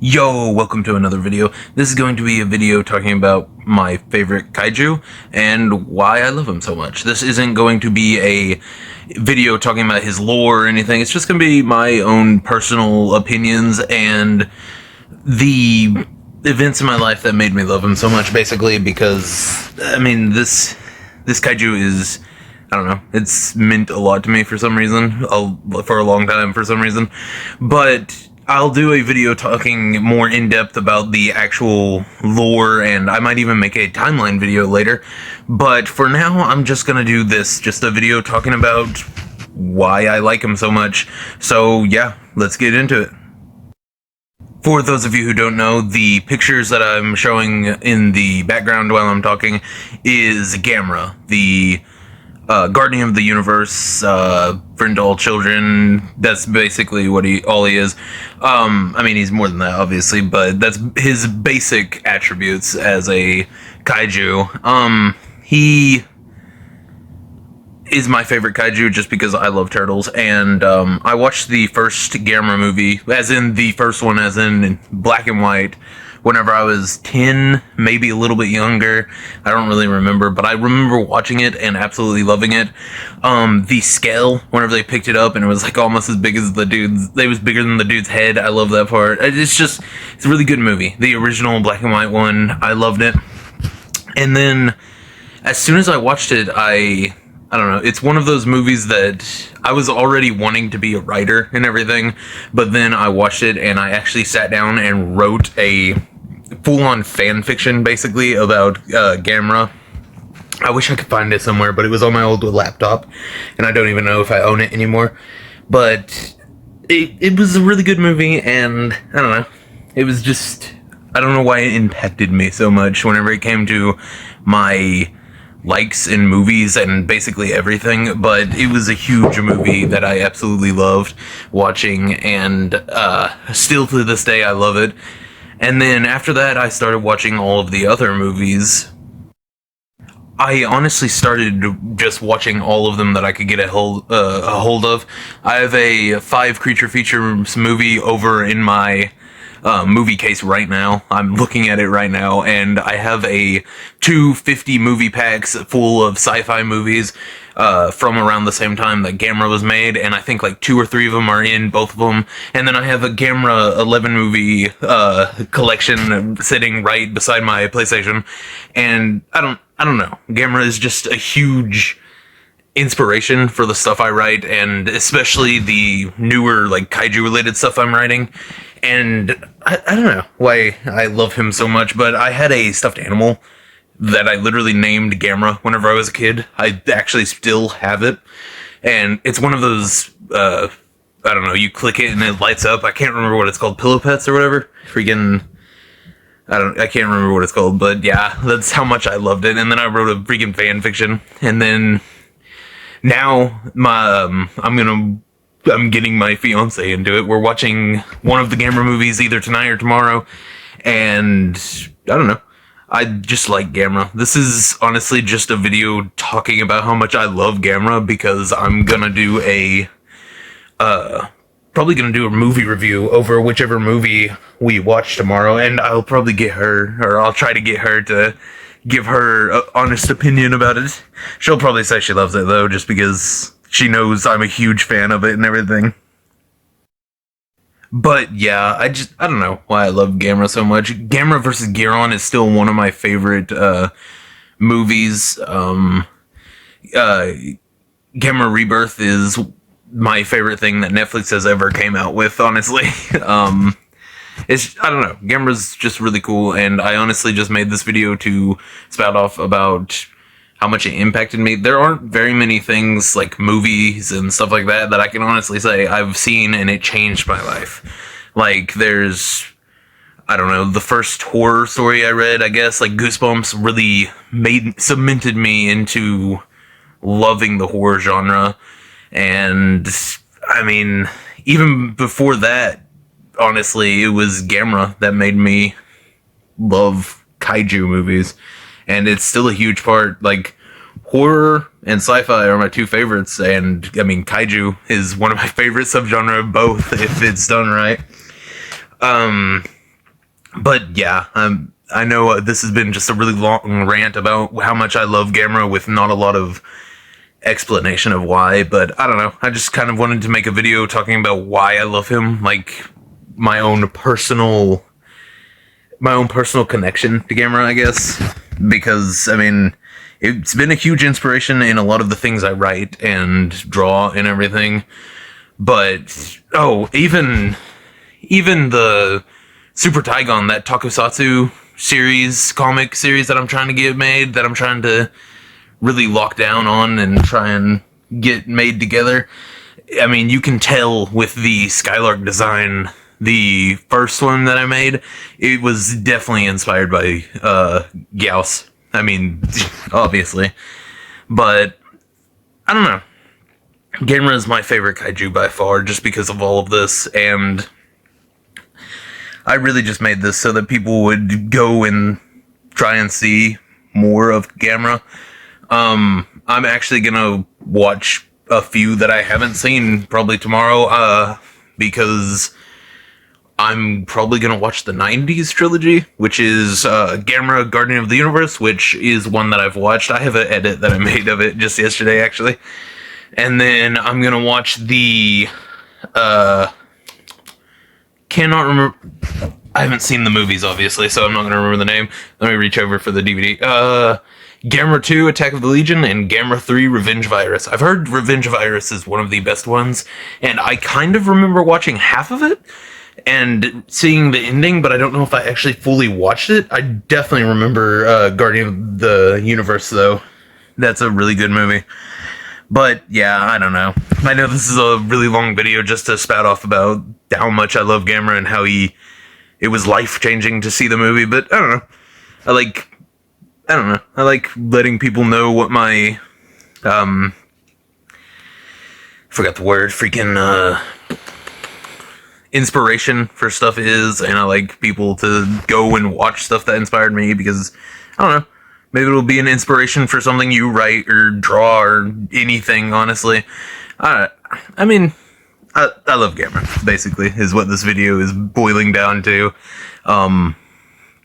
Yo, welcome to another video. This is going to be a video talking about my favorite kaiju and why I love him so much. This isn't going to be a video talking about his lore or anything. It's just going to be my own personal opinions and the events in my life that made me love him so much, basically, because, I mean, this kaiju is, I don't know, it's meant a lot to me for some reason, for a long time for some reason, but I'll do a video talking more in depth about the actual lore, and I might even make a timeline video later. But for now, I'm just gonna do this, just a video talking about why I like him so much. So yeah, let's get into it. For those of you who don't know, the pictures that I'm showing in the background while I'm talking is Gamera, the guardian of the universe, friend to all children. That's basically what all he is. I mean, he's more than that, obviously, but that's his basic attributes as a kaiju. He is my favorite kaiju just because I love turtles, and I watched the first Gamera movie, as in the first one, as in black and white, whenever I was 10, maybe a little bit younger. I don't really remember, but I remember watching it and absolutely loving it. The scale, whenever they picked it up and it was like almost as big as the dude's, it was bigger than the dude's head. I love that part. It's a really good movie. The original black and white one, I loved it. And then as soon as I watched it, I don't know, it's one of those movies that I was already wanting to be a writer and everything, but then I watched it and I actually sat down and wrote a full-on fan fiction, basically, about Gamera. I wish I could find it somewhere, but it was on my old laptop, and I don't even know if I own it anymore. But it was a really good movie, and I don't know, it was just, I don't know why it impacted me so much whenever it came to my likes in movies and basically everything, but it was a huge movie that I absolutely loved watching, and still to this day I love it. And then after that I started watching all of the other movies. I honestly started just watching all of them that I could get a hold of. I have a 5 creature features movie over in my movie case right now. I'm looking at it right now, and I have a 250 movie packs full of sci-fi movies from around the same time that Gamera was made, and I think like 2 or 3 of them are in both of them. And then I have a Gamera 11 movie collection sitting right beside my PlayStation, and I don't know. Gamera is just a huge inspiration for the stuff I write, and especially the newer like kaiju related stuff I'm writing. And I don't know why I love him so much, but I had a stuffed animal that I literally named Gamera whenever I was a kid. I actually still have it, and it's one of those I don't know, you click it and it lights up. I can't remember what it's called, Pillow Pets or whatever. Freaking I can't remember what it's called, but yeah, that's how much I loved it. And then I wrote a freaking fan fiction, and then now my I'm getting my fiance into it. We're watching one of the Gamera movies either tonight or tomorrow, and I don't know, I just like Gamera. This is honestly just a video talking about how much I love Gamera, because I'm gonna do a probably gonna do a movie review over whichever movie we watch tomorrow, and I'll probably get her, or I'll try to get her to give her honest opinion about it. She'll probably say she loves it though, just because she knows I'm a huge fan of it and everything. But yeah, I don't know why I love Gamera so much. Gamera vs. Giron is still one of my favorite movies. Gamera Rebirth is my favorite thing that Netflix has ever came out with, honestly. I don't know, Gamera's just really cool, and I honestly just made this video to spout off about how much it impacted me. There aren't very many things, like movies and stuff like that, that I can honestly say I've seen and it changed my life. Like, there's, I don't know, the first horror story I read, I guess, like Goosebumps, really cemented me into loving the horror genre. And, I mean, even before that, honestly, it was Gamera that made me love kaiju movies. And it's still a huge part. Like, horror and sci-fi are my 2 favorites, and I mean, kaiju is one of my favorite subgenre of both, if it's done right. But yeah, I know this has been just a really long rant about how much I love Gamera with not a lot of explanation of why, but I don't know. I just kind of wanted to make a video talking about why I love him, like my own personal connection to Gamera, I guess, because I mean, it's been a huge inspiration in a lot of the things I write and draw and everything. But even the Super Taigon, that Tokusatsu comic series that I'm trying to get made, that I'm trying to really lock down on and try and get made together. I mean, you can tell with the Skylark design, the first one that I made, it was definitely inspired by Gauss. I mean, obviously. But, I don't know. Gamera is my favorite kaiju by far, just because of all of this, and I really just made this so that people would go and try and see more of Gamera. I'm actually gonna watch a few that I haven't seen probably tomorrow, because I'm probably gonna watch the 90s trilogy, which is Gamera Guardian of the Universe, which is one that I've watched. I have an edit that I made of it just yesterday, actually. And then I'm gonna watch the cannot remember. I haven't seen the movies, obviously, so I'm not gonna remember the name. Let me reach over for the DVD. Gamera 2, Attack of the Legion, and Gamera 3, Revenge Virus. I've heard Revenge Virus is one of the best ones, and I kind of remember watching half of it and seeing the ending, but I don't know if I actually fully watched it. I definitely remember Guardian of the Universe, though. That's a really good movie. But, yeah, I don't know. I know this is a really long video just to spout off about how much I love Gamera and how it was life-changing to see the movie, but I don't know. I like letting people know what my, forgot the word, inspiration for stuff is, and I like people to go and watch stuff that inspired me, because, I don't know, maybe it'll be an inspiration for something you write or draw or anything, honestly. I mean, I love Gamera, basically, is what this video is boiling down to.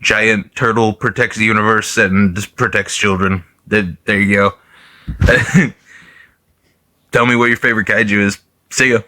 Giant turtle protects the universe and protects children. There you go. Tell me what your favorite kaiju is. See ya.